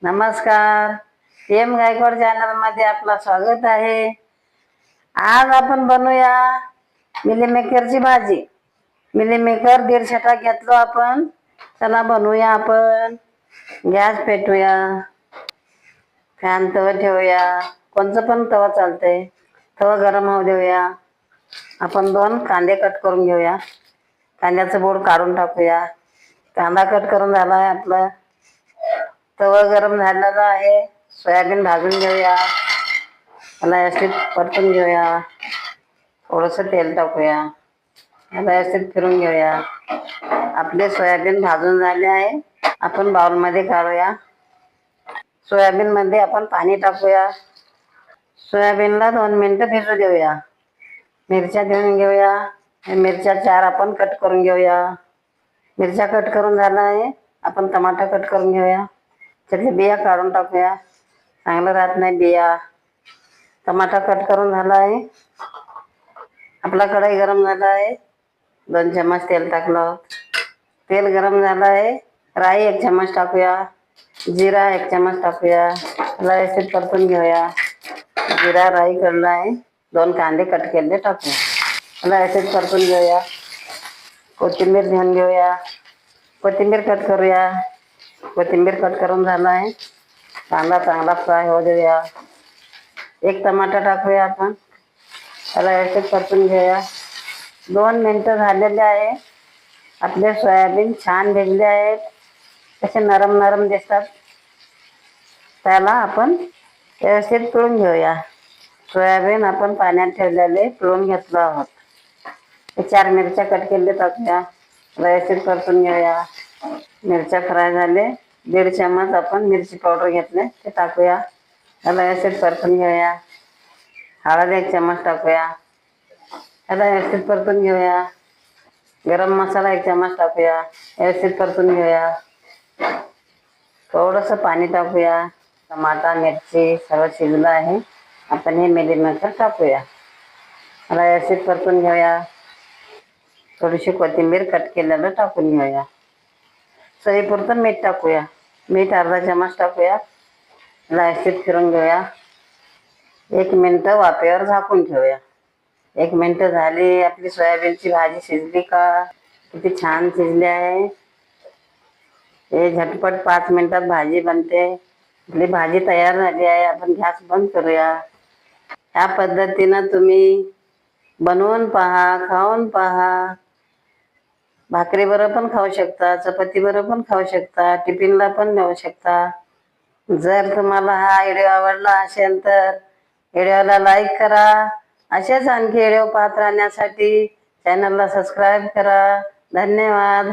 नमस्कार. M Gaikwad channel मध्ये आपलं स्वागत आहे. आज आपण बनवूया मिलीमेकरची भाजी. मिलीमेकर 150 टाक घेतलो आपण. चला बनवूया आपण. गॅस पेटवूया, फॅन तवा ठेवूया, कोणचा पण तवा चालतंय. तवा गरम होऊ देऊया. आपण 2 कांदे कट करून घेऊया. कांद्याचं बोड काढून टाकूया. कांदा कट करून झालाय आपला. तवा गरम झालेला आहे. सोयाबीन भाजून घेऊया. त्याला व्यवस्थित परतून घेऊया. थोडंसं तेल टाकूया. त्याला व्यवस्थित फिरून घेऊया. आपले सोयाबीन भाजून झाले आहे. आपण बाउलमध्ये काढूया. सोयाबीन मध्ये आपण पाणी टाकूया. सोयाबीनला 2 मिनिटं भिजू देऊया. मिरच्या घेऊन घेऊया. मिरच्या 4 आपण कट करून घेऊया. मिरच्या कट करून झाला आहे. आपण टमाटा कट करून घेऊया. त्यातले बिया काढून टाकूया. चांगलं राहत नाही बिया. टमाटा कट करून झाला आहे. आपला कढई गरम झाला आहे. 2 चम्मच तेल टाकलं. तेल गरम झालं आहे. राई 1 चम्मच टाकूया. जिरा 1 चम्मच टाकूया. त्याला व्यवस्थित परतून घेऊया. जिरा राई कळला आहे. 2 कांदे कट केलेले टाकूया. त्याला व्यवस्थित परतून घेऊया. कोथिंबीर घेऊन घेऊया. कोथिंबीर कट करूया. कोथिंबीर कट करून झाला आहे. कांदा चांगला फ्राय होऊ देऊया. 1 टमाटा टाकूया आपण. त्याला व्यवस्थित परतून घेऊया. 2 मिनिटं झालेले आहे. आपले सोयाबीन छान भिजले आहेत. कसे नरम नरम दिसतात. त्याला आपण व्यवस्थित पिळून घेऊया. सोयाबीन आपण पाण्यात ठेवलेले पिळून घेतलो आहोत. 4 मिरच्या कट केलेल्या टाकूया. व्यवस्थित परतून घेऊया. मिरच्या फ्राय झाले. 1.5 चम्मच आपण मिरची पावडर घेतले ते टाकूया. त्याला व्यवस्थित परतून घेऊया. हळद 1 चम्मच टाकूया. त्याला व्यवस्थित परतून घेऊया. गरम मसाला 1 चम्मच टाकूया. व्यवस्थित परतून घेऊया. थोडंसं पाणी टाकूया. टमाटा मिरची सर्व शिजलं आहे. आपण हे मिलीमेकर टाकूया. त्याला व्यवस्थित परतून घेऊया. थोडीशी कोथिंबीर कट केलेलं टाकून घेऊया. चवीपुरतं मीठ टाकूया. मीठ अर्धा चम्मच टाकूया. व्यवस्थित फिरून घेऊया. 1 मिनिटं वाफेवर झाकून ठेवूया. 1 मिनिटं झाली. आपली सोयाबीनची भाजी शिजली का? किती छान शिजली आहे. हे झटपट 5 मिनिटात भाजी बनते. आपली भाजी तयार झाली आहे. आपण गॅस बंद करूया. ह्या पद्धतीनं तुम्ही बनवून पहा, खाऊन पहा. भाकरी बरोबर पण खाऊ शकता, चपाती बरोबर पण खाऊ शकता, टिफिनला पण नेऊ शकता. जर तुम्हाला हा व्हिडिओ आवडला असेल तर व्हिडिओला लाईक करा. असेच आणखी व्हिडिओ पाहत राहण्यासाठी चॅनलला सबस्क्राईब करा. धन्यवाद.